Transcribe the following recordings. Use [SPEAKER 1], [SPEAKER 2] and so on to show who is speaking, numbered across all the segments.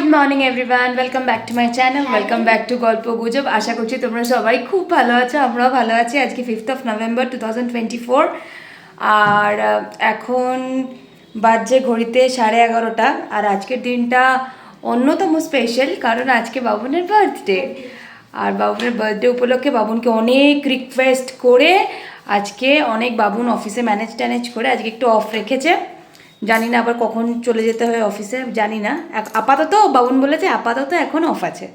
[SPEAKER 1] Good morning everyone, welcome back to my channel, welcome back to গল্প গুজব। আশা করছি তোমরা সবাই খুব ভালো আছো, আমরাও ভালো আছি। আজকে 5th নভেম্বর 2024 আর এখন বাজছে ঘড়িতে 11:30। আর আজকের দিনটা অন্যতম স্পেশাল, কারণ আজকে বাবুনের বার্থডে। আর বাবুনের বার্থডে উপলক্ষে বাবুনকে অনেক রিকোয়েস্ট করে আজকে বাবুন অফিসে ম্যানেজ করে আজকে একটু অফ রেখেছে। জানি না আবার কখন চলে যেতে হয় অফিসে, জানি না। আপাতত বাবুন বলেছে আপাতত এখন অফ আছে।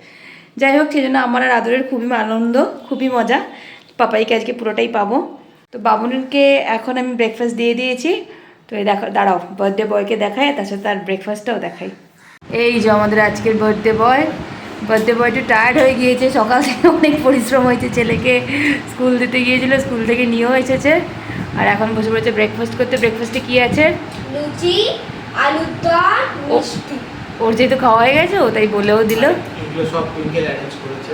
[SPEAKER 1] যাই হোক, সেই জন্য আমার আর আদরের খুবই আনন্দ, খুবই মজা। পাপাইকে আজকে পুরোটাই পাবো। তো বাবুনকে এখন আমি ব্রেকফাস্ট দিয়ে দিয়েছি। তো এই দেখো, দাঁড়াও, বার্থডে বয়কে দেখাই, তার সাথে তার ব্রেকফাস্টটাও দেখাই। এই যে আমাদের আজকের বার্থডে বয় একটু টায়ার্ড হয়ে গিয়েছে, সকাল থেকে অনেক পরিশ্রম হয়েছে। ছেলেকে স্কুল দিতে গিয়েছিল, স্কুল থেকে নিয়েও এসেছে, আর এখন বসে বসে ব্রেকফাস্ট করতে। ব্রেকফাস্টে কি আছে?
[SPEAKER 2] লুচি, আলুর দম, মিষ্টি।
[SPEAKER 1] ওর যেহেতু খাওয়া হয়ে গেছে, ও তাই বলেও দিল।
[SPEAKER 3] এগুলো সব টুইঙ্কেল অ্যারেঞ্জ করেছে।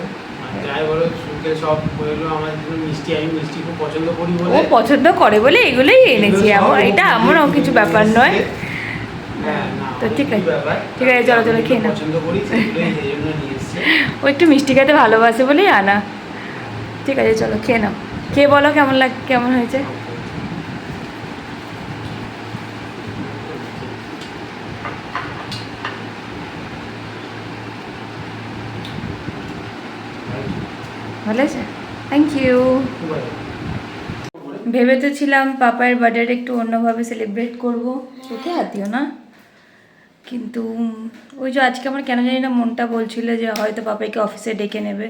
[SPEAKER 3] যাই বলো, টুইঙ্কেল সব বললো আমার জন্য মিষ্টি, আমি মিষ্টি খুব পছন্দ করি বলে,
[SPEAKER 1] ও পছন্দ করে বলে এগুলোই এনেছি। এটা এমনও কিছু ব্যাপার নয়। তো ঠিক আছে, ঠিক আছে, চলো চলো খেয়ে নাও।
[SPEAKER 3] পছন্দ করি সেগুলোই এই জন্য নিয়ে এসেছে।
[SPEAKER 1] ও একটু মিষ্টি খেতে ভালোবাসে বলেই আনা। ঠিক আছে, চলো খেয়ে নাও। খেয়ে বলো কেমন হয়েছে। ভালো আছে, থ্যাংক ইউ। ভেবে তো ছিলাম পাপায়ের বার্থডেটা একটু অন্যভাবে সেলিব্রেট করবো, চোখে হাত দিও না। কিন্তু ওই যে আজকে আমার কেন জানি না মনটা বলছিল যে হয়তো পাপাইকে অফিসে ডেকে নেবে,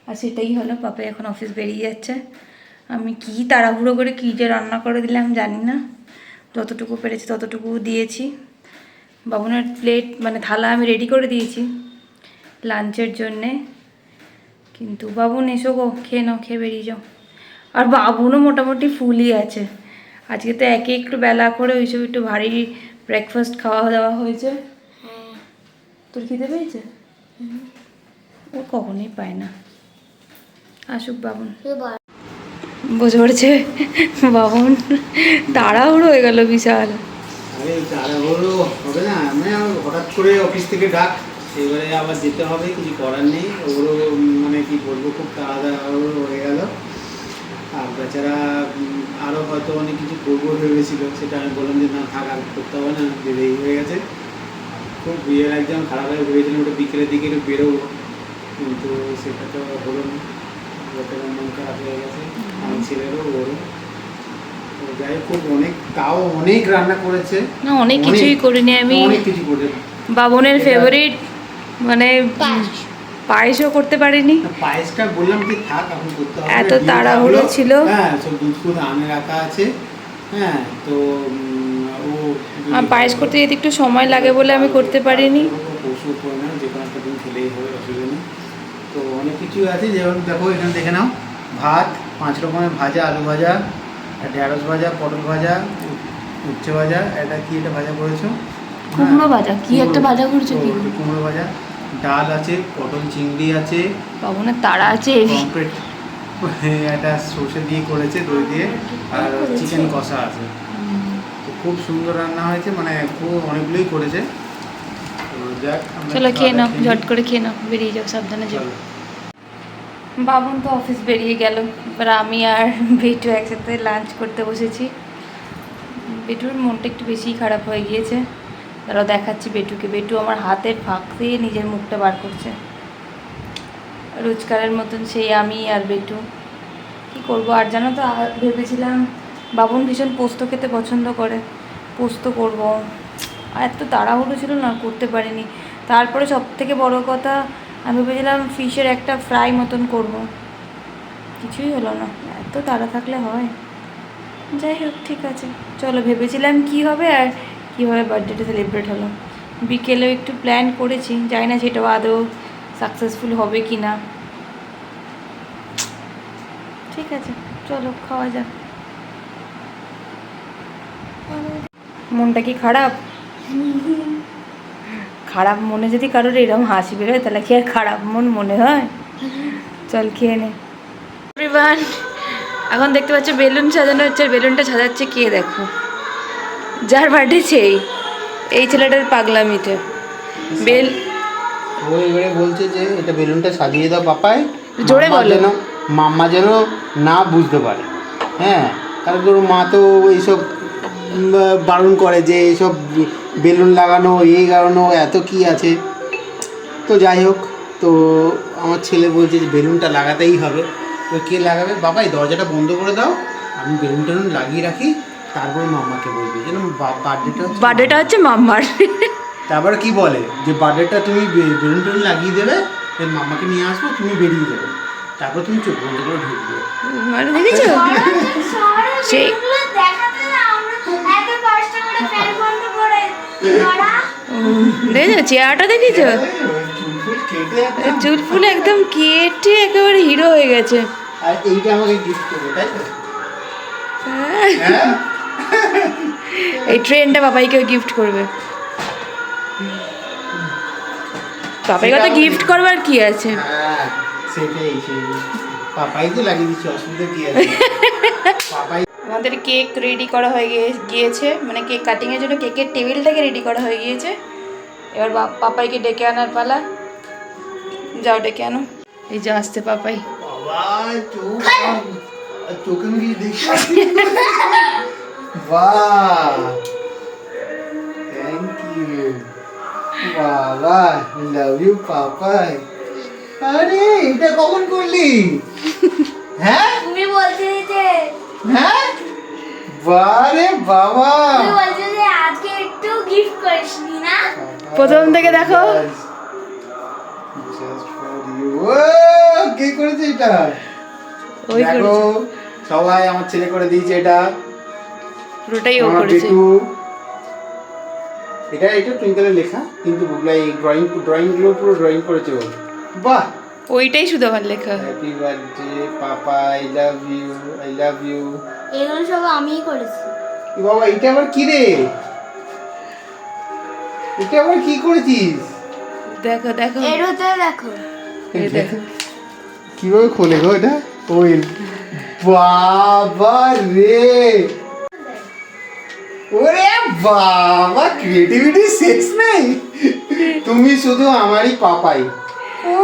[SPEAKER 1] আর সেটাই হলো। পাপাই এখন অফিস বেরিয়ে যাচ্ছে। আমি কি তাড়াহুড়ো করে কী যে রান্না করে দিলাম জানি না, যতটুকু পেরেছি ততটুকু দিয়েছি। বাবুনের প্লেট থালা আমি রেডি করে দিয়েছি লাঞ্চের জন্যে, কিন্তু বাবুন এসো গো, খেয়ে নাও, খেয়ে বেরিয়ে যাও। আর বাবুনও মোটামুটি ফুলই আছে। আজকে তো একে একটু বেলা করে ওইসব একটু ভারী ব্রেকফাস্ট খাওয়া দাওয়া হয়েছে। তোর খিদে পেয়েছে? ও কখনোই পায় না। আসুক বাবুন। বসে পড়েছে বাবুন, তাড়াহুড়ো হয়ে গেল বিশাল।
[SPEAKER 3] আরে তাড়াহুড়ো হবে না, হঠাৎ করে অফিস থেকে ডাক, এবারে আবার যেতে হবে, কিছু করার নেই। ওরও কি বলবো, খুব তাড়াহুড়ো হয়ে গেল। আর বেচারা আরও হয়তো অনেক কিছু করবো ভেবেছিল, সেটা আমি বললাম যে না থাক, আর করতে হবে না, দেরি হয়ে গেছে। খুব বিয়ের একদম খারাপ হয়ে ভেবেছিলাম ওটা বিকেলের দিকে একটু বেরোবো, কিন্তু সেটা তো হলো না। বেচারা মন খারাপ হয়ে গেছে, আমার ছেলেরও ওরও। যাই খুব তাও অনেক রান্না করেছে
[SPEAKER 1] না, অনেক কিছুই করিনি আমি।
[SPEAKER 3] অনেক কিছু করে
[SPEAKER 1] বাবুনের ফেভারিট পায়েসও করতে পারিনি।
[SPEAKER 3] পায়েসটা বললাম যে থাক, এখন করতে হবে,
[SPEAKER 1] এত তাড়াহুড়ো ছিল।
[SPEAKER 3] হ্যাঁ, সব দুধ আনে রাখা আছে। হ্যাঁ, তো ও
[SPEAKER 1] পায়েস করতে যেতে একটু সময় লাগে বলে আমি করতে পারিনি।
[SPEAKER 3] পরশু করে না, যে কোনো একটা দিন খেলেই হবে, অসুবিধা নেই। তো অনেক কিছু আছে, যেমন দেখো এখানে দেখে নাও, ভাত, 5 রকমের ভাজা, আলু ভাজা, ঢেঁড়স ভাজা, পটল ভাজা, উচ্ছে ভাজা, এটা ভাজা করেছো?
[SPEAKER 1] কুমড়ো ভাজা, কি একটা ভাজা করেছো? কি
[SPEAKER 3] কুমড়ো ভাজা, ডাল আছে, পটল চিংড়ি আছে,
[SPEAKER 1] বাবুনের তাড়া আছে।
[SPEAKER 3] কমপ্লিট এটা সর্ষে দিয়ে করেছে, দই দিয়ে, আর চিকেন কষা আছে। তো খুব সুন্দর রান্না হয়েছে, খুব অনেকগুলোই করেছে। তো যাক,
[SPEAKER 1] চলো খেয়ে নাও, ঝট করে খেয়ে নাও, বেরিয়ে যাও, সাবধানে যাও। বাবুন তো অফিস বেরিয়ে গেল, এবার আমি আর বেটু একসাথে লাঞ্চ করতে বসেছি। বেটুর মনটা একটু বেশিই খারাপ হয়ে গিয়েছে। তারাও দেখাচ্ছি বেটুকে। বেটু আমার হাতের ফাঁক দিয়ে নিজের মুখটা বার করছে, রোজকারের মতন সেই আমি আর বেটু। কি করব আর, জানো তো, ভেবেছিলাম বাবুন ভীষণ পোস্ত খেতে পছন্দ করে, পোস্ত করব। আর এত তাড়াহুড়ো ছিল না, করতে পারিনি। তারপরে সব থেকে বড় কথা, আমি ভেবেছিলাম ফিশের একটা ফ্রাই মতন করব, কিছুই হলো না। এত তাড়া থাকলে হয়? যাই হোক, ঠিক আছে, চলো। ভেবেছিলাম কি হবে আর কীভাবে বার্থডেটা সেলিব্রেট হলো। বিকেলেও একটু প্ল্যান করেছি, জানি না সেটাও আদৌ সাকসেসফুল হবে কি না। ঠিক আছে, চলো খাওয়া যাক। মনটা কি খারাপ? খারাপ মনে যদি কারোর এরকম হাসি বেরোয়, তাহলে কি আর খারাপ মন মনে হয়? চল খেয়ে নে। এভরিওয়ান, এখন দেখতে পাচ্ছ বেলুন সাজানো হচ্ছে। বেলুনটা সাজাচ্ছে কে দেখো, যার বার্থডে সেই এই ছেলেটার পাগলামিতে।
[SPEAKER 3] ও এবারে বলছে যে এটা বেলুনটা সাজিয়ে দাও পাপাই,
[SPEAKER 1] জোরে
[SPEAKER 3] মাম্মা
[SPEAKER 1] বলো।
[SPEAKER 3] যেন মাম্মা যেন না বুঝতে পারে। হ্যাঁ, কারণ তোর মা তো এইসব বারণ করে যে এইসব বেলুন লাগানো এই লাগানো এত কি আছে। তো যাই হোক, তো আমার ছেলে বলছে যে বেলুনটা লাগাতেই হবে। তো কে লাগাবে? বাবাই দরজাটা বন্ধ করে দাও, আমি বেলুন টেলুন লাগিয়ে রাখি, তারপরে মাম্মাকে বলবে যেন
[SPEAKER 1] বার্থডেটা হচ্ছে মাম্মার।
[SPEAKER 3] তারপরে কি বলে যে বার্থডেটা তুমি বেলুন টেলুন লাগিয়ে দেবে, দেন মাম্মাকে নিয়ে আসবো, তুমি বেরিয়ে যাবে, তারপর তুমি চোখ বন্ধ করে ঢুকবে।
[SPEAKER 1] মানে দেখেছো সেই
[SPEAKER 2] দেখাতে না আমরা এত কষ্ট করে ফ্যান বন্ধ করে করা।
[SPEAKER 1] দেখেছো চেয়ারটা দেখেছো?
[SPEAKER 3] চুল কেটে একদম।
[SPEAKER 1] চুল ফুল একদম কেটে একেবারে হিরো হয়ে গেছে।
[SPEAKER 3] আর এইটা আমাকে গিফট করবে, তাই তো?
[SPEAKER 1] হ্যাঁ,
[SPEAKER 3] হ্যাঁ,
[SPEAKER 1] এই ট্রেনটা বাবাইকেও গিফট করবে। বাবাইকে তো গিফট করবার কি আছে?
[SPEAKER 3] হ্যাঁ, সেটাই পাপাই তো লাগিয়ে দিচ্ছে, অসুবিধা কি আছে? পাপাই
[SPEAKER 1] আমাদের কেক রেডি করা হয়ে গিয়েছে, মানে কেক কাটিংয়ের জন্য কেকের টেবিলটাকে রেডি করা হয়ে গিয়েছে। এবার পাপাইকে ডেকে আনার পালা। যাও ডেকে আনো। এই যে আসছে পাপাই।
[SPEAKER 3] বাবা চোখে মুখে দেখি। বাহ, থ্যাংক ইউ বাবা, লাভ ইউ পাপাই। আরে এটা কখন করলি? হ্যাঁ
[SPEAKER 2] তুমি বলছিলে যে
[SPEAKER 3] হ্যাঁ, বারে বাবা,
[SPEAKER 2] তুমি বলছিলে যে আজকে একটু গিফট করিসনি না?
[SPEAKER 1] প্রথম থেকে দেখো।
[SPEAKER 3] Just for you. ও, কে করেছে এটা?
[SPEAKER 1] ওই
[SPEAKER 3] দেখো সবাই আমার ছেলে করে দিয়েছে এটা।
[SPEAKER 1] পুরোটাই ও
[SPEAKER 3] আমার
[SPEAKER 1] করেছে।
[SPEAKER 3] বেটু। এটা টুইঙ্কেলের লেখা, কিন্তু বুবলাই ড্রয়িং গুলো পুরো ড্রয়িং করেছে ও। বাহ,
[SPEAKER 1] ওইটাই শুধু আমার লেখা।
[SPEAKER 3] Happy birthday papa, I love you, I love you.
[SPEAKER 2] এগুলো সব আমিই করেছি।
[SPEAKER 3] বাবা এটা আবার কি রে? এটা আবার কি করেছিস?
[SPEAKER 1] দেখো দেখো
[SPEAKER 2] এর ভিতরে দেখো।
[SPEAKER 1] এই দেখো।
[SPEAKER 3] কিভাবে খোলে গো এটা? ওই বাবা রে, ওরে বাবা, ক্রিয়েটিভিটি শেষ নেই। তুমি শুধু আমারই পাপাই। ও,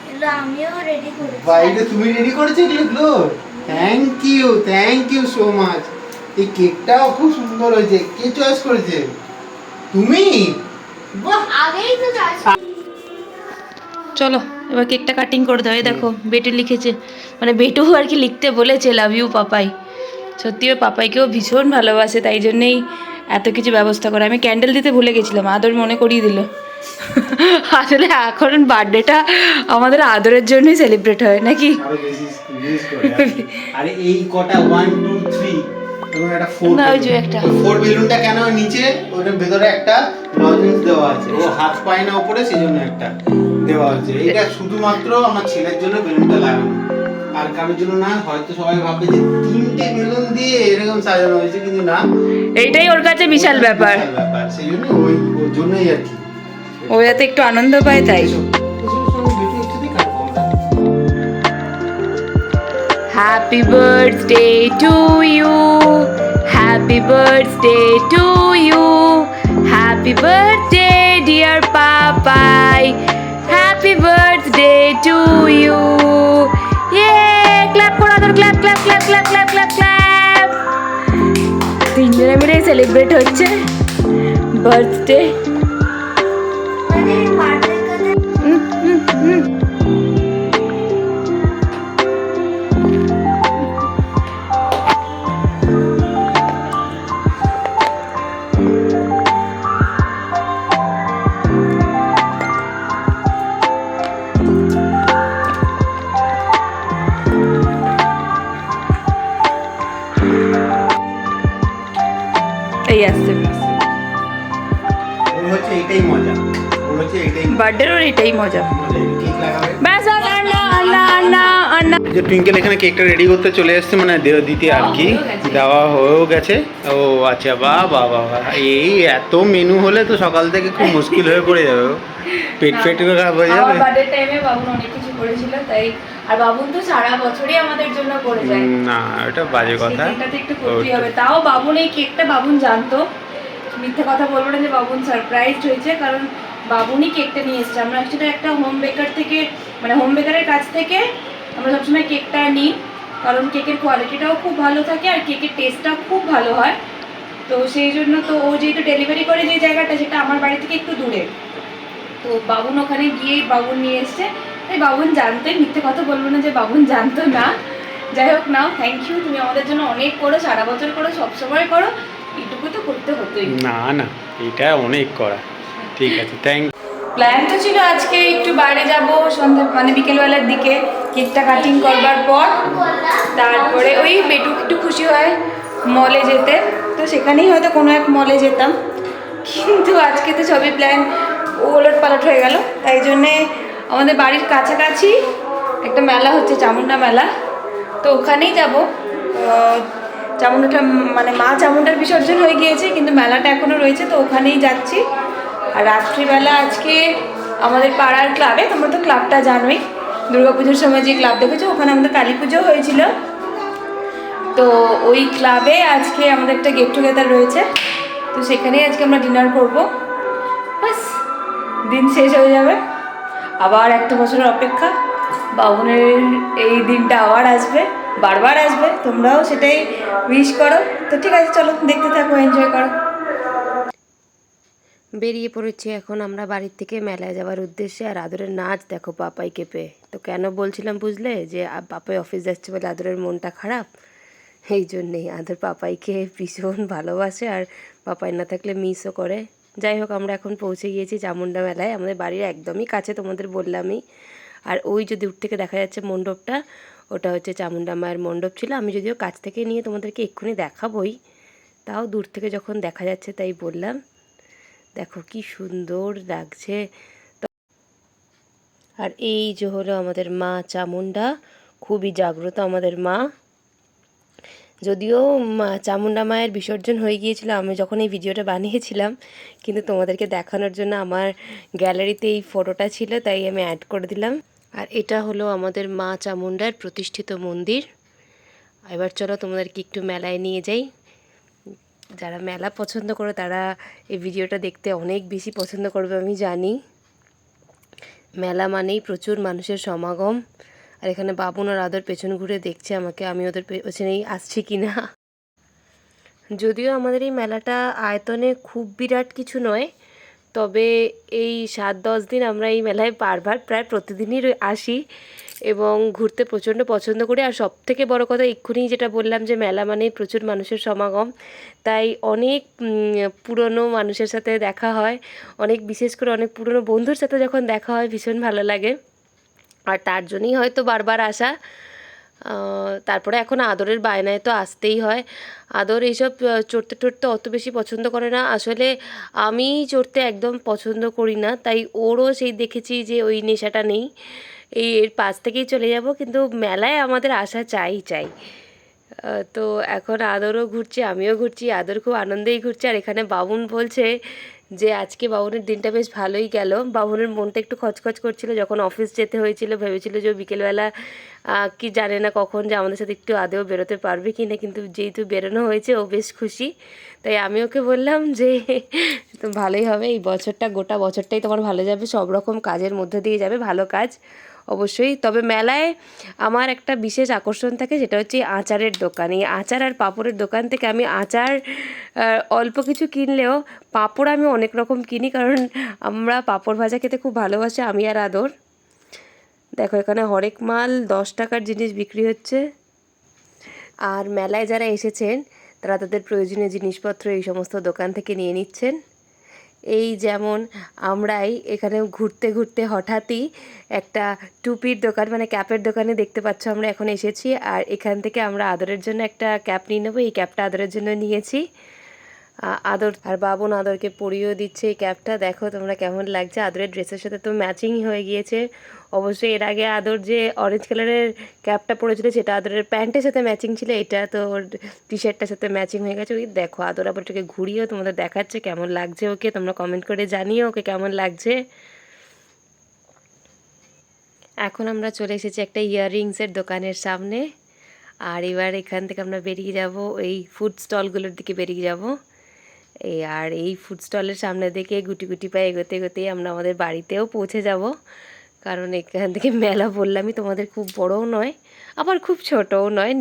[SPEAKER 2] এগুলো আমিও রেডি করেছি।
[SPEAKER 3] বাইরে তুমি রেডি করেছো এগুলো? Thank you so much. এই কেকটাও খুব সুন্দর হয়েছে। কে চয়েস করেছে? তুমি? বাহ,
[SPEAKER 2] আগেই তো যাচ্ছি।
[SPEAKER 1] চলো এবার কেকটা কাটিং করে দাও। এই দেখো বেটু লিখেছে, মানে বেটু আর কি লিখতে বলেছে লাভ ইউ পাপাই। সত্যি ও পাপাইকেও ভীষণ ভালোবাসে, তাই জন্যেই এত কিছু ব্যবস্থা করে। আমি ক্যান্ডেল দিতে ভুলে গেছিলাম, আদর মনে করিয়ে দিল। আসলে এখন বার্থডেটা আমাদের আদরের জন্যই সেলিব্রেট হয় নাকি?
[SPEAKER 3] আরো বেশি ইউজ করে আপনি। আরে এই কটা 1 2 3 এবং একটা 4
[SPEAKER 1] না, ওই যে একটা।
[SPEAKER 3] 4 বেলুনটা কেন নিচে, ওটার ভেতরে একটা লজেন্স দেওয়া আছে। ও হাত পায় না উপরে, সেজন্য একটা দেওয়া আছে। এটা শুধুমাত্র আমার ছেলের জন্য বেলুনটা লাগানো, আর কারোর জন্য না। হয়তো সবাই ভাবে যে 3টে বেলুন দিয়ে এরকম সাজানো হয়েছে, কিন্তু না,
[SPEAKER 1] এইটাই ওর কাছে বিশাল ব্যাপার।
[SPEAKER 3] বিশাল ব্যাপার। সেই জন্য ওর জন্যই আর কি।
[SPEAKER 1] ও যাতে একটু আনন্দ পায় তাই। Happy birthday to you, happy birthday to you, happy birthday dear Papai, happy birthday to you. Yay! Clap করো আদর, clap clap clap clap clap clap clap. তিনজনে মিলে সেলিব্রেট হচ্ছে বার্থডে।
[SPEAKER 2] মানে বার্থডে কথা
[SPEAKER 1] এই আসছে।
[SPEAKER 3] হচ্ছে এই এইটাই মজা, ওর হচ্ছে এইটাই
[SPEAKER 1] বার্থডেরও এটাই মজা।
[SPEAKER 3] কেক লাগাবে।
[SPEAKER 1] ব্যাস আর না আর না আর না।
[SPEAKER 3] এই যে টুইঙ্কেল এখানে কেকটা রেডি করতে চলে এসছে, মানে দিতে আর কি,
[SPEAKER 1] গেছে।
[SPEAKER 3] দেওয়া হয়েও গেছে। ও আচ্ছা, বাহ বাহ বাহ বাহ। এই এত মেনু হলে তো সকাল থেকে খুব মুশকিল হয়ে পড়ে যাবে, পেট খারাপ হয়ে
[SPEAKER 1] আমার
[SPEAKER 3] যাবে।
[SPEAKER 1] বার্থডে টাইমে বাবুন অনেক কিছু করেছিল, তাই আর বাবুন তো সারা বছরই আমাদের জন্য করে যায়।
[SPEAKER 3] না, এটা বাজে কথা।
[SPEAKER 1] সেটাতে একটু করতেই হবে। তাও বাবুন এই কেকটা বাবুন জানতো, মিথ্যে কথা বলবো না যে বাবুন সারপ্রাইজড হয়েছে, কারণ বাবুনই কেকটা নিয়ে এসেছে। আমরা অ্যাকচুয়ালি একটা হোম বেকার থেকে, মানে হোম বেকারের কাছ থেকে আমরা সবসময় কেকটা নিই, কারণ কেকের কোয়ালিটিটাও খুব ভালো থাকে আর কেকের টেস্টটাও খুব ভালো হয়। তো সেই জন্য তো ও যেহেতু ডেলিভারি করে যে জায়গাটা, সেটা আমার বাড়ি থেকে একটু দূরে, তো বাবুন ওখানে গিয়ে বাবুন নিয়ে এসছে। তাই বাবুন জানতে, মিথ্যে কথা বলবো না যে বাবুন জানতো না। যাই হোক, নাও থ্যাংক ইউ, তুমি আমাদের জন্য অনেক করো, সারা বছর করো, সবসময় করো, এইটুকু তো করতে হতোই।
[SPEAKER 3] না না, এটা অনেক করা। ঠিক আছে, থ্যাংক।
[SPEAKER 1] প্ল্যান তো ছিল আজকে একটু বাইরে যাব সন্ধ্যা, মানে বিকেলবেলার দিকে কেকটা কাটিং করবার পর, তারপরে ওই বেটু একটু খুশি হয় মলে যেতে, তো সেখানেই হয়তো কোনো এক মলে যেতাম। কিন্তু আজকে তো সবই প্ল্যান ওলট পালট হয়ে গেল। তাই জন্যে আমাদের বাড়ির কাছাকাছি একটা মেলা হচ্ছে, চামুন্ডা মেলা, তো ওখানেই যাব। চামুন্ডাটা মানে মা চামুন্ডার বিসর্জন হয়ে গিয়েছে, কিন্তু মেলাটা এখনও রয়েছে, তো ওখানেই যাচ্ছি। আর রাত্রিবেলা আজকে আমাদের পাড়ার ক্লাবে, তোমরা তো ক্লাবটা জানোই, দুর্গাপুজোর সময় যে ক্লাব দেখেছো, ওখানে আমাদের কালী পুজো হয়েছিল, তো ওই ক্লাবে আজকে আমাদের একটা গেট টুগেদার রয়েছে, তো সেখানেই আজকে আমরা ডিনার করবো। ব্যাস, দিন শেষ হয়ে যাবে, আবার একটা বছরের অপেক্ষা, বাবুনের এই দিনটা আবার আসবে, বারবার আসবে, তোমরাও সেটাই উইশ করো। তো ঠিক আছে, চলো দেখতে থাকো, এনজয় করো।
[SPEAKER 4] বেরিয়ে পড়েছি এখন আমরা বাড়ির থেকে মেলায় যাওয়ার উদ্দেশ্যে। আর আদরের নাচ দেখো পাপাইকে পেয়ে, তো কেন বলছিলাম বুঝলে, যে পাপাই অফিস যাচ্ছে বলে আদরের মনটা খারাপ, এই জন্যেই। আদর পাপাইকে ভীষণ ভালোবাসে আর পাপাই না থাকলে মিসও করে। যাই হোক, আমরা এখন পৌঁছে গিয়েছি চামুন্ডা মেলায়, আমাদের বাড়ির একদমই কাছে, তোমাদের বললামই। আর ওই যে দূর থেকে দেখা যাচ্ছে মণ্ডপটা, ওটা হচ্ছে চামুন্ডা মায়ের মণ্ডপ ছিল। আমি যদিও কাছ থেকে নিয়ে তোমাদেরকে এক্ষুনি দেখাবই, তাও দূর থেকে যখন দেখা যাচ্ছে তাই বললাম। দেখো কি সুন্দর লাগছে। আর এই যে হলো আমাদের মা চামুন্ডা, খুবই জাগ্রত আমাদের মা। যদিও চামুন্ডা মায়ের বিসর্জন হয়ে গিয়েছিল আমি যখন এই ভিডিওটা বানিয়েছিলাম, কিন্তু তোমাদেরকে দেখানোর জন্য আমার গ্যালারিতে এই ফটোটা ছিল, তাই আমি অ্যাড করে দিলাম। আর এটা হলো আমাদের মা চামুন্ডার প্রতিষ্ঠিত মন্দির। এবার চলো তোমাদেরকে একটু মেলায় নিয়ে যাই। যারা মেলা পছন্দ করে তারা এই ভিডিওটা দেখতে অনেক বেশি পছন্দ করবে আমি জানি। মেলা মানেই প্রচুর মানুষের সমাগম। আর এখানে বাবুন আর আদর পেছন ঘুরে দেখছে আমাকে, আমি ওদের পেছনেই আসছি কি না। যদিও আমাদের এই মেলাটা আয়তনে খুব বিরাট কিছু নয়, তবে এই 7-10 দিন আমরা এই মেলায় বারবার প্রায় প্রতিদিনই আসি এবং ঘুরতে প্রচণ্ড পছন্দ করি। আর সবথেকে বড় কথা, এক্ষুনি যেটা বললাম যে মেলা মানেই প্রচুর মানুষের সমাগম, তাই অনেক পুরনো মানুষের সাথে দেখা হয়, অনেক বিশেষ করে অনেক পুরনো বন্ধুর সাথে যখন দেখা হয় ভীষণ ভালো লাগে। আর তার জন্যই হয়তো বারবার আসা। তারপরে এখন আদরের বায়নায় তো আসতেই হয়। আদর এইসব চড়তে টড়তে অত বেশি পছন্দ করে না, আসলে আমি চড়তে একদম পছন্দ করি না, তাই ওরও সেই দেখেছি যে ওই নেশাটা নেই, এর পাশ থেকেই চলে যাব, কিন্তু মেলায় আমাদের আসা চাই। তো এখন আদরও ঘুরছে, আমিও ঘুরছি, আদর খুব আনন্দেই ঘুরছে। আর এখানে বাবুন বলছে যে আজকে বাবুনের দিনটা বেশ ভালোই গেল। বাবুনের মনটা একটু খচখচ করছিল যখন অফিস যেতে হয়েছিল, ভেবেছিল যে বিকেলবেলা কি জানে না কখন যে আমাদের সাথে একটু আদেও বেরোতে পারবে কি না, কিন্তু যেহেতু বেরোনো হয়েছে ও বেশ খুশি। তাই আমি ওকে বললাম যে তো ভালোই হবে, এই বছরটা গোটা বছরটাই তোমার ভালো যাবে, সব রকম কাজের মধ্যে দিয়ে যাবে, ভালো কাজ অবশ্যই। তবে মেলায় আমার একটা বিশেষ আকর্ষণ থাকে, সেটা হচ্ছে আচারের দোকান। এই আচার আর পাঁপড়ের দোকান থেকে আমি আচার অল্প কিছু কিনলেও পাঁপড় আমি অনেক রকম কিনি, কারণ আমরা পাঁপড় ভাজা খেতে খুব ভালোবাসি আমি আর আদর। দেখো এখানে হরেক মাল 10 টাকার জিনিস বিক্রি হচ্ছে। আর মেলায় যারা এসেছেন তারা তাদের প্রয়োজনীয় জিনিসপত্র এই সমস্ত দোকান থেকে নিয়ে নিচ্ছেন। এই যেমন আমরাই এখানে ঘুরতে ঘুরতে হঠাৎই একটা টুপির দোকান, মানে ক্যাপের দোকানে দেখতে পাচ্ছ আমরা এখন এসেছি। আর এখান থেকে আমরা আদরের জন্য একটা ক্যাপ নিয়ে নেবো, এই ক্যাপটা আদরের জন্য নিয়েছি। আদর আর বাবন আদরকে পরিয়েও দিচ্ছে এই ক্যাপটা। দেখো তোমরা কেমন লাগছে, আদরের ড্রেসের সাথে তো ম্যাচিং হয়ে গিয়েছে। অবশ্যই এর আগে আদর যে অরেঞ্জ কালারের ক্যাপটা পরেছিল সেটা আদরের প্যান্টের সাথে ম্যাচিং ছিল, এটা তো ওর টি শার্টটার সাথে ম্যাচিং হয়ে গেছে। ওই দেখো আদর আবার ওকে ঘুরিয়েও তোমাদের দেখাচ্ছে কেমন লাগছে ওকে। তোমরা কমেন্ট করে জানিও ওকে কেমন লাগছে। এখন আমরা চলে এসেছি একটা ইয়াররিংসের দোকানের সামনে। আর এবার এখান থেকে আমরা বেরিয়ে যাব এই ফুড স্টলগুলোর দিকে বেরিয়ে যাব। আর এই ফুড স্টলের সামনে থেকে গুটি গুটি পায়ে এগোতে এগোতেই আমরা আমাদের বাড়িতেও পৌঁছে যাব। কারণ এখান থেকে মেলা বললামই তোমাদের খুব বড়ও নয় আবার খুব ছোটও নয়,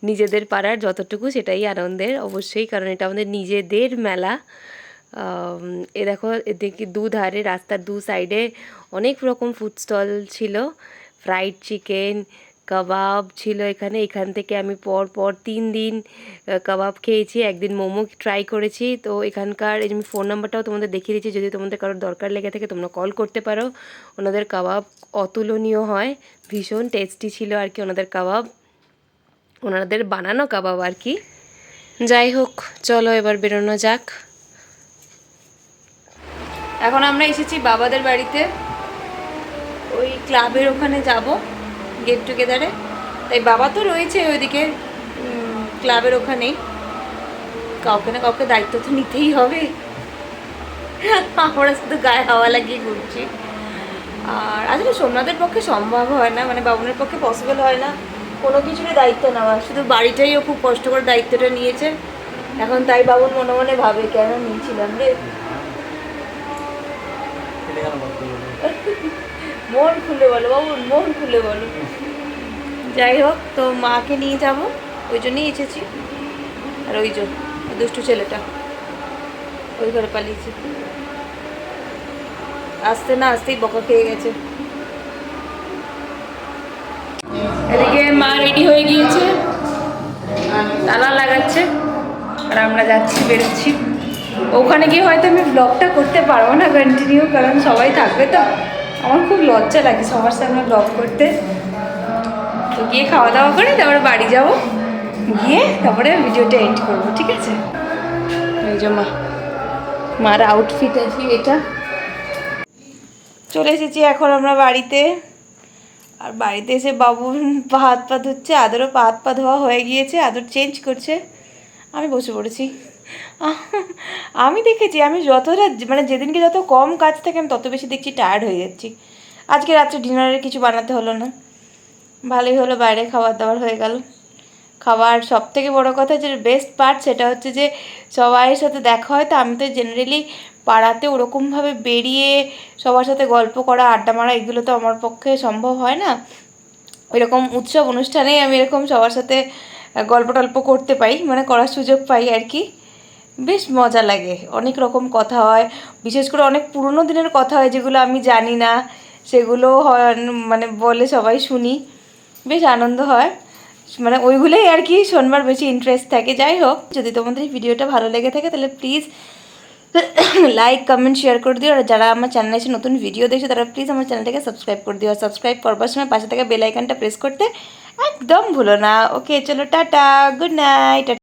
[SPEAKER 4] নিজেদের পাড়ার যতটুকু সেটাই আনন্দের অবশ্যই, কারণ এটা আমাদের নিজেদের মেলা। এ দেখো এদিকে দুধারে রাস্তার দু সাইডে অনেক রকম ফুড স্টল ছিল, ফ্রাইড চিকেন, কাবাব ছিল এখানে। এখান থেকে আমি পর 3 দিন কাবাব খেয়েছি, একদিন মোমো ট্রাই করেছি। তো এখানকার এই ফোন নাম্বারটাও তোমাদের দেখিয়ে দিচ্ছি, যদি তোমাদের কারোর দরকার লেগে থাকে তোমরা কল করতে পারো। ওনাদের কাবাব অতুলনীয় হয়, ভীষণ টেস্টি ছিল আর কি ওনাদের কাবাব, ওনাদের বানানো কাবাব আর কি। যাই হোক চলো এবার বেরোনো যাক।
[SPEAKER 1] এখন আমরা এসেছি বাবাদের বাড়িতে, ওই ক্লাবের ওখানে যাব গেট টুগেদারে। তাই বাবা তো রয়েছে ওইদিকে ক্লাবের ওখানেই, কাউকে না কাউকে দায়িত্ব তো নিতেই হবে। আমরা শুধু গায়ে হাওয়া লাগিয়ে ঘুরছি। আর আসলে সোমনাথের পক্ষে সম্ভব হয় না, মানে বাবনের পক্ষে পসিবল হয় না কোনো কিছুরই দায়িত্ব নেওয়া, শুধু বাড়িটাই ও খুব কষ্ট করে দায়িত্বটা নিয়েছে। এখন তাই বাবন মনে মনে ভাবে কেন নিয়েছিলাম রে। মন খুলে বলো বাবু, মন খুলে বলো। যাই হোক, তো মাকে নিয়ে যাব ওই জন্যই এসেছি। আর ওই যে দুষ্টু ছেলেটা ওই ঘরে পালিয়েছে, আসতে না আসতেই বকা খেয়ে গেছে। এদিকে মা রেডি হয়ে গিয়েছে, তালা লাগাচ্ছে, আর আমরা যাচ্ছি, বেরোচ্ছি। ওখানে গিয়ে হয়তো আমি ব্লগটা করতে পারবো না কন্টিনিউ, কারণ সবাই থাকবে তো। আমার খুব লজ্জা লাগে সবার সামনে ব্লগ করতে। তো গিয়ে খাওয়া দাওয়া করে তারপরে বাড়ি যাব, গিয়ে তারপরে ভিডিওটা এডিট করবো, ঠিক আছে? এই যে মার আউটফিট আছে এটা। চলে এসেছি এখন আমরা বাড়িতে। আর বাড়িতে এসে বাবু হাত পা ধুচ্ছে, আদরও হাত পা ধোয়া হয়ে গিয়েছে, আদর চেঞ্জ করছে, আমি বসে পড়েছি। আমি দেখেছি আমি যতটা মানে যেদিনকে যত কম কাজ থাকে আমি তত বেশি দেখছি টায়ার্ড হয়ে যাচ্ছি। আজকে রাত্রে ডিনারে কিছু বানাতে হলো না, ভালোই হলো, বাইরে খাবার দাবার হয়ে গেল। খাবার সব থেকে বড়ো কথা যে বেস্ট পার্ট সেটা হচ্ছে যে সবাইয়ের সাথে দেখা হয়। তো আমি তো জেনারেলি পাড়াতে ওরকমভাবে বেরিয়ে সবার সাথে গল্প করা, আড্ডা মারা, এগুলো তো আমার পক্ষে সম্ভব হয় না। ওইরকম উৎসব অনুষ্ঠানেই আমি এরকম সবার সাথে গল্প টল্প করতে পাই, মানে করার সুযোগ পাই আর কি। বেশ মজা লাগে, অনেক রকম কথা হয়, বিশেষ করে অনেক পুরনো দিনের কথা হয় যেগুলো আমি জানি না, সেগুলো হয় মানে বলে সবাই শুনি, বেশ আনন্দ হয়। মানে ওইগুলোই আর কি শোনবার বেশি ইন্টারেস্ট থাকে। যাই হোক, যদি তোমাদের এই ভিডিওটা ভালো লেগে থাকে তাহলে প্লিজ লাইক কমেন্ট শেয়ার করে দিও। আর যারা আমার চ্যানেলে এসে নতুন ভিডিও দেখছো তারা প্লিজ আমার চ্যানেলটাকে সাবস্ক্রাইব করে দিও। আর সাবস্ক্রাইব করবার সময় পাশে থাকা বেল আইকনটা প্রেস করতে একদম ভুলো না। ওকে চলো, টাটা, গুড নাইট।